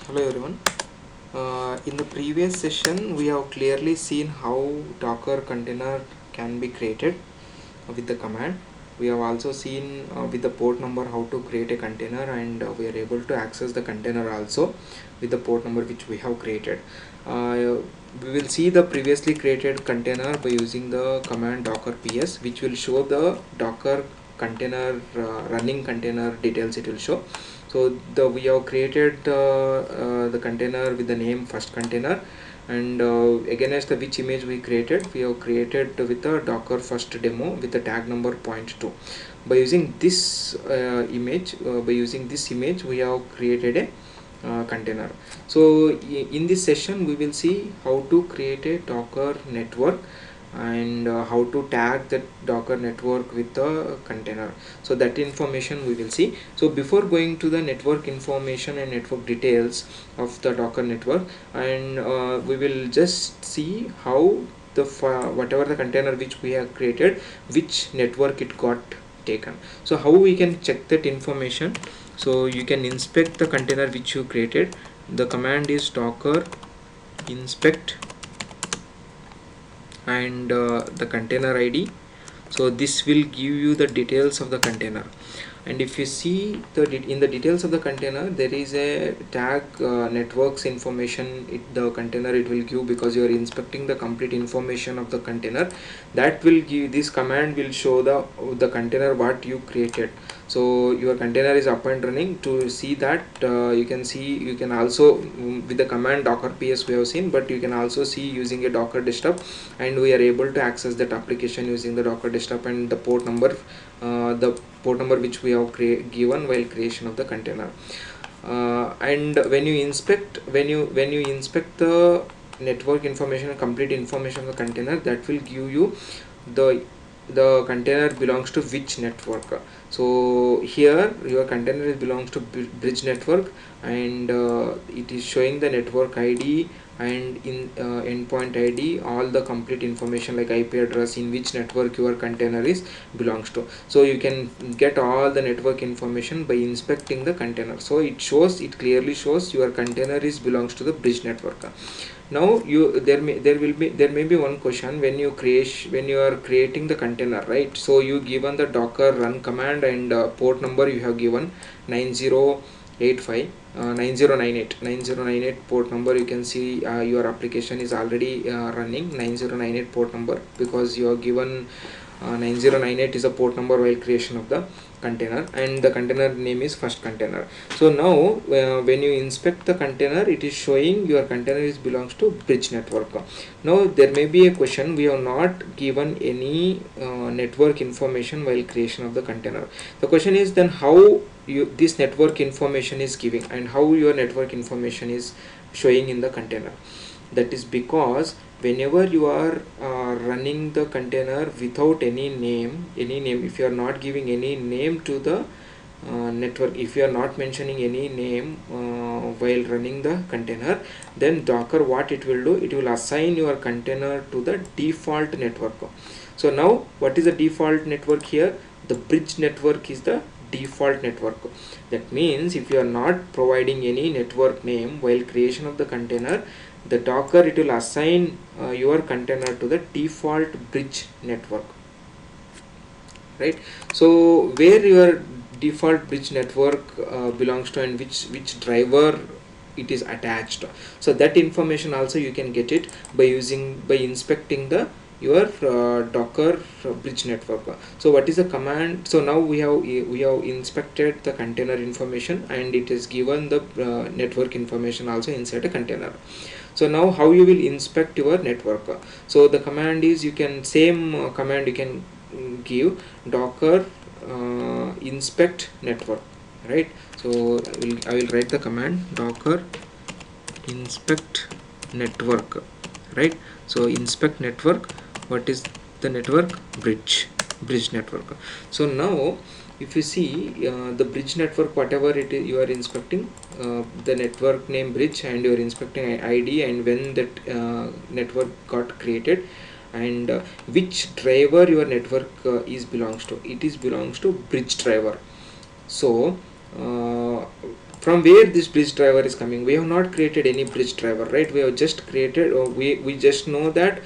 Hello everyone. In the previous session we have clearly seen how Docker container can be created with the command. We have also seen with the port number how to create a container, and we are able to access the container also with the port number which we have created. We will see the previously created container by using the command docker ps, which will show the Docker container running container details. It will show. So we have created the container with the name first container, and against the which image we created, we have created with the docker first demo with the tag number 0.2. By using this image we have created a container. So in this session we will see how to create a Docker network, and how to tag the Docker network with the container. So that information we will see. So before going to the network information and network details of the Docker network, and we will just see how the whatever the container which we have created, which network it got taken. So how we can check that information? So you can inspect the container which you created. The command is docker inspect and the container id. So this will give you the details of the container, and if you see in the details of the container, there is a tag networks information. The container it will give, because you are inspecting the complete information of the container. That will give, this command will show the container what you created. So your container is up and running. To see that, you can also with the command docker ps we have seen, but you can also see using a docker desktop, and we are able to access that application using the docker desktop and the port number which we have given while creation of the container. And when you inspect the network information, complete information of the container, that will give you the container belongs to which network. So here your container belongs to bridge network, and it is showing the network id and in endpoint id, all the complete information like IP address, in which network your container is belongs to. So you can get all the network information by inspecting the container. So it clearly shows your container is belongs to the bridge network. Now there may be one question when you are creating the container, right? So you given the docker run command, and port number you have given 9085 9098 port number. You can see your application is already running 9098 port number, because you are given 9098 is a port number while creation of the container, and the container name is first container. So now when you inspect the container, it is showing your container is belongs to bridge network. Now there may be a question, we have not given any network information while creation of the container. The question is, then how this network information is giving, and how your network information is showing in the container? That is because whenever you are running the container without any name, if you are not giving any name to the network, if you are not mentioning any name while running the container, then Docker, what it will do, it will assign your container to the default network. So now what is the default network here? The bridge network is the default network. That means if you are not providing any network name while creation of the container, the Docker, it will assign your container to the default bridge network, right? So where your default bridge network belongs to, and which driver it is attached, so that information also you can get it by inspecting the your docker bridge network. So what is the command? So now we have inspected the container information, and it is given the network information also inside a container. So now how you will inspect your network? So the command is, you can same command you can give docker inspect network, right? So I will write the command docker inspect network, right? So inspect network, what is the network? Bridge network. So now if you see the bridge network, whatever it is you are inspecting, the network name bridge, and you are inspecting id, and when that network got created, and which driver your network is belongs to, it is belongs to bridge driver. So from where this bridge driver is coming. We have not created any bridge driver, right? We have just created, we just know that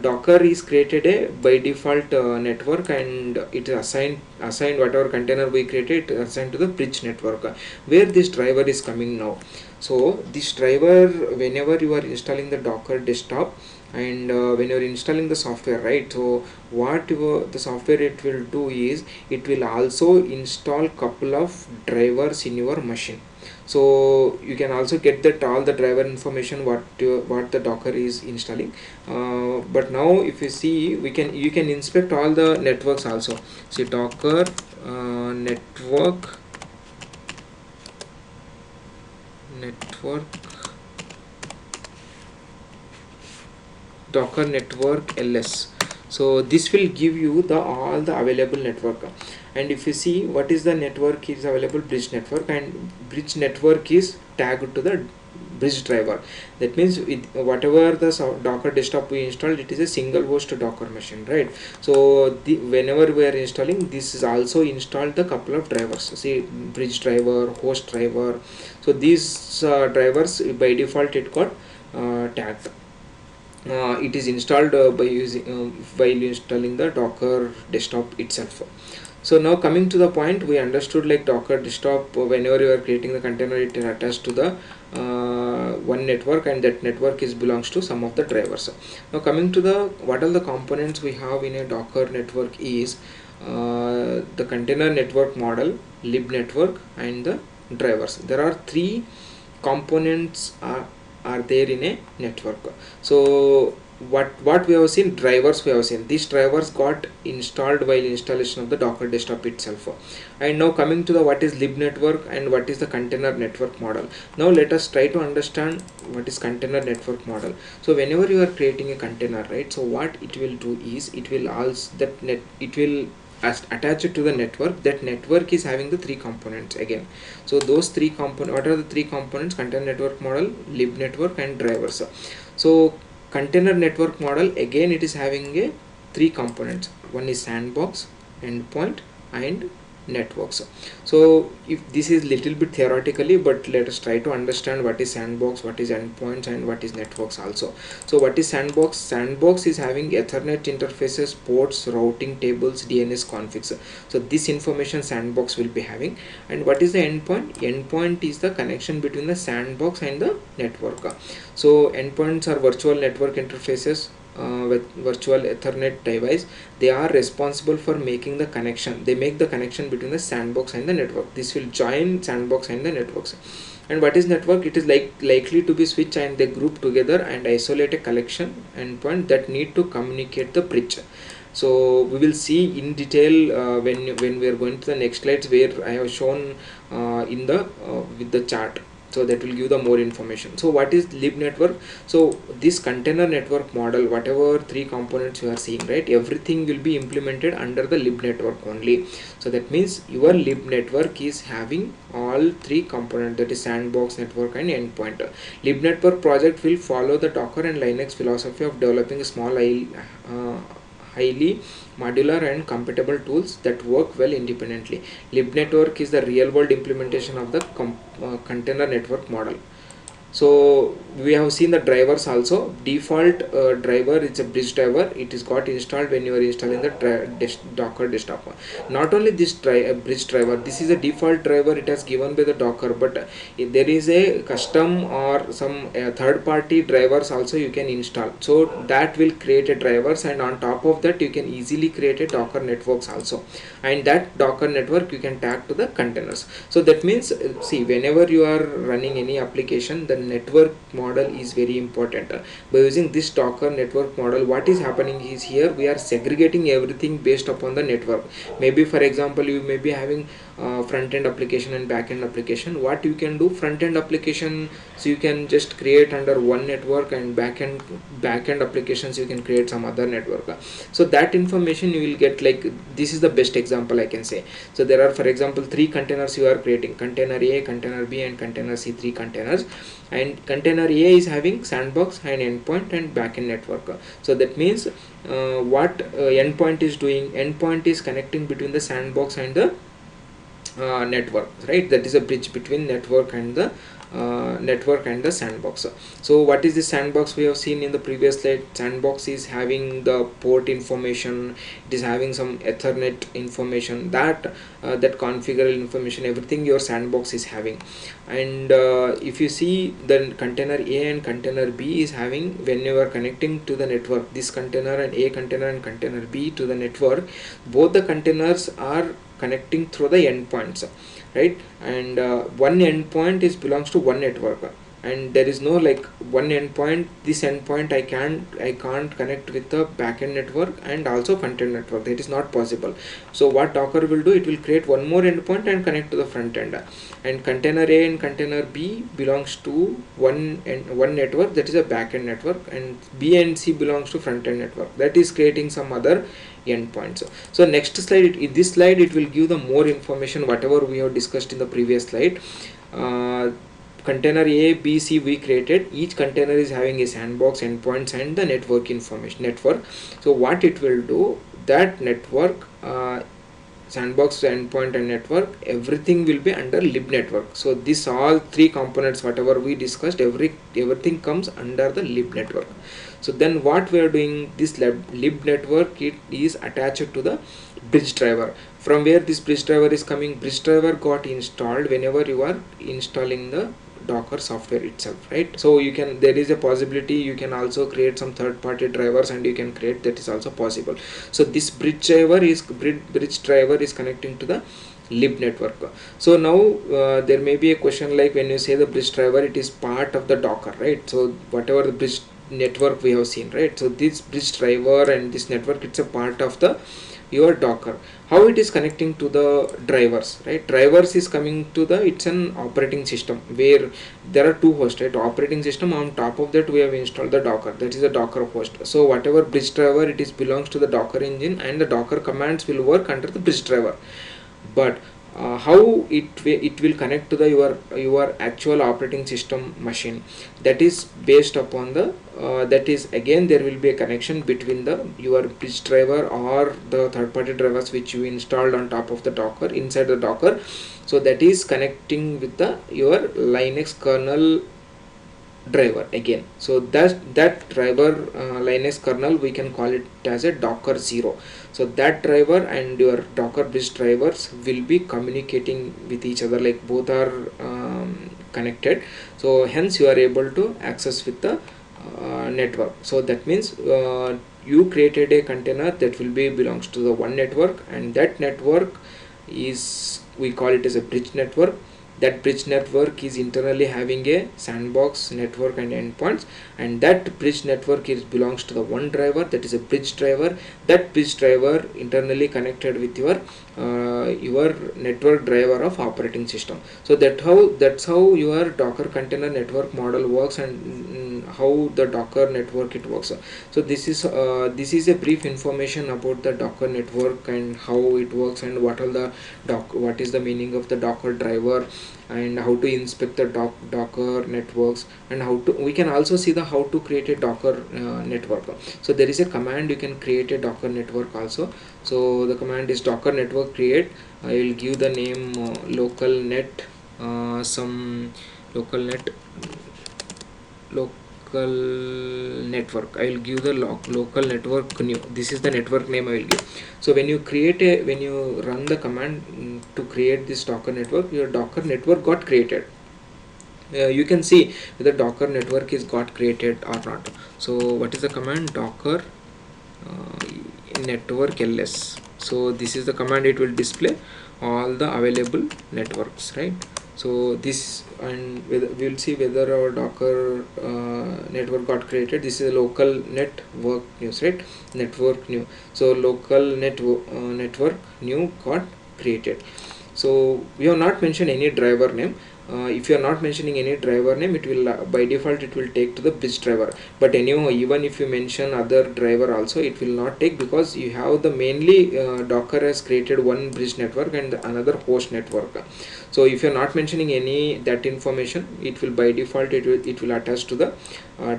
Docker is created a by default network, and it is assigned whatever container we created, it is assigned to the bridge network, where this driver is coming now. So this driver, whenever you are installing the Docker desktop, and when you are installing the software, right, so what the software it will do is it will also install couple of drivers in your machine. So you can also get that all the driver information what the Docker is installing. But now if you see, you can inspect all the networks also. See, Docker network Docker network ls. So this will give you the all the available network. And if you see what is the network is available, bridge network, and bridge network is tagged to the bridge driver. That means whatever the Docker desktop we installed, it is a single host Docker machine, right? So whenever we are installing, this is also installed the couple of drivers. See, bridge driver, host driver. So these drivers by default it got tagged. It is installed by using while installing the Docker desktop itself. So now coming to the point, we understood like Docker desktop, whenever you are creating the container, it is attached to the one network, and that network is belongs to some of the drivers. Now coming to the what are the components we have in a Docker network is the container network model, LibNetwork, and the drivers. There are three components are there in a network. So what we have seen, drivers we have seen, these drivers got installed while installation of the Docker desktop itself. And now coming to the what is LibNetwork and what is the container network model. Now let us try to understand what is container network model. So whenever you are creating a container, right, so what it will do is it will also it will attach it to the network. That network is having the three components again. So those three components, what are the three components? Container network model, LibNetwork, and drivers. So container network model, again it is having a three components. One is Sandbox, Endpoint, and networks. So if this is little bit theoretically, but let us try to understand what is Sandbox, what is endpoints, and what is networks also. So what is Sandbox? Sandbox is having Ethernet interfaces, ports, routing tables, DNS configs. So this information Sandbox will be having. And what is the endpoint? Endpoint is the connection between the Sandbox and the network. So endpoints are virtual network interfaces with virtual Ethernet device. They are responsible for making the connection. They make the connection between the Sandbox and the network. This will join Sandbox and the networks. And what is network? It is likely to be switched and they group together and isolate a collection endpoint that need to communicate the bridge. So we will see in detail when we are going to the next slides, where I have shown in the with the chart. So that will give the more information. So what is LibNetwork? So this container network model, whatever three components you are seeing, right, everything will be implemented under the LibNetwork only. So that means your LibNetwork is having all three components, that is Sandbox, network, and endpoint. LibNetwork project will follow the Docker and Linux philosophy of developing a small highly modular and compatible tools that work well independently. LibNetwork is the real world implementation of the container network model. So we have seen the drivers also. Default driver, it's a bridge driver. It is got installed when you are installing the Docker desktop. Not only this bridge driver, this is a default driver, it has given by the Docker, but there is a custom or some third party drivers also you can install. So that will create a drivers, and on top of that you can easily create a Docker networks also, and that Docker network you can tag to the containers. So that means see, whenever you are running any application, the network model is very important. By using this Docker network model, what is happening is here we are segregating everything based upon the network. Maybe for example, you may be having front-end application and back-end application. What you can do, front-end application, so you can just create under one network, and back-end applications you can create some other network. So that information you will get, like this is the best example I can say. So there are, for example, three containers you are creating: container A, container B, and container C. Three containers, and container A is having Sandbox and endpoint and backend network. So that means what endpoint is doing, endpoint is connecting between the Sandbox and the network, right? That is a bridge between network and the sandbox. So what is the sandbox? We have seen in the previous slide, sandbox is having the port information, it is having some ethernet information, that configurable information, everything your sandbox is having. And if you see, the container A and container B is having, when you are connecting to the network, this container and A container and container B to the network, both the containers are connecting through the endpoints, right? And one endpoint is belongs to one network, and there is no like one endpoint, this endpoint I can't connect with the backend network and also front-end network. That is not possible. So what Docker will do, it will create one more endpoint and connect to the front end, and container A and container B belongs to one network, that is a backend network, and B and C belongs to front-end network, that is creating some other endpoints. So next slide, in this slide it will give the more information whatever we have discussed in the previous slide. Container A, B, C we created, each container is having a sandbox, endpoints, and the network information network. So what it will do, that network, sandbox, endpoint, and network, everything will be under LibNetwork. So this all three components whatever we discussed, everything comes under the LibNetwork. So then what we are doing, this LibNetwork, it is attached to the bridge driver. From where this bridge driver is coming, bridge driver got installed whenever you are installing the Docker software itself, right? So you can, there is a possibility you can also create some third-party drivers, and you can create, that is also possible. So this bridge driver is connecting to the LibNetwork. So now there may be a question like, when you say the bridge driver, it is part of the Docker, right? So whatever the bridge network we have seen, right? So this bridge driver and this network, it's a part of the your Docker. How it is connecting to the drivers, right? Drivers is coming to the, it's an operating system where there are two hosts, right? Operating system, on top of that we have installed the Docker, that is a Docker host. So whatever bridge driver, it is belongs to the Docker engine, and the Docker commands will work under the bridge driver. But how it will connect to the your actual operating system machine, that is based upon the that is, again there will be a connection between the your bridge driver or the third party drivers which you installed on top of the Docker, inside the Docker. So that is connecting with the your Linux kernel driver again. So that driver, Linux kernel, we can call it as a Docker 0. So that driver and your Docker bridge drivers will be communicating with each other, like both are connected. So hence you are able to access with the network. So that means you created a container that will be belongs to the one network, and that network is, we call it as a bridge network. That bridge network is internally having a sandbox, network, and endpoints, and that bridge network is belongs to the one driver, that is a bridge driver. That bridge driver internally connected with your network driver of operating system. So that's how your Docker container network model works, and how the Docker network it works. So this is a brief information about the Docker network and how it works, and what is the meaning of the Docker driver, and how to inspect the Docker networks, and we can also see the how to create a Docker network. So there is a command, you can create a Docker network also. So the command is docker network create. I will give the name local net, some local net local network. I will give the local network new. This is the network name I will give. So when you run the command to create this Docker network, your Docker network got created. You can see whether Docker network is got created or not. So what is the command? Docker network ls. So this is the command, it will display all the available networks, right? So this, and we will see whether our Docker network got created. This is a local network news, right? Network new. So local network new got created. So we have not mentioned any driver name. If you are not mentioning any driver name, it will by default it will take to the bridge driver. But anyhow, even if you mention other driver also, it will not take, because you have the mainly Docker has created one bridge network and another host network. So if you are not mentioning any that information, it will by default it will attach to the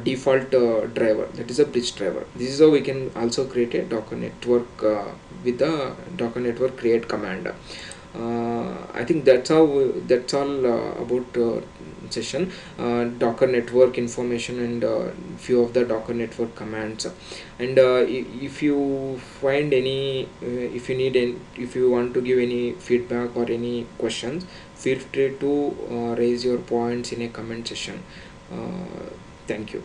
default driver, that is a bridge driver. This is how we can also create a Docker network with the Docker network create command. I think that's all about session. Docker network information and few of the Docker network commands. And if you find any if you need any, if you want to give any feedback or any questions, feel free to raise your points in a comment section. Thank you.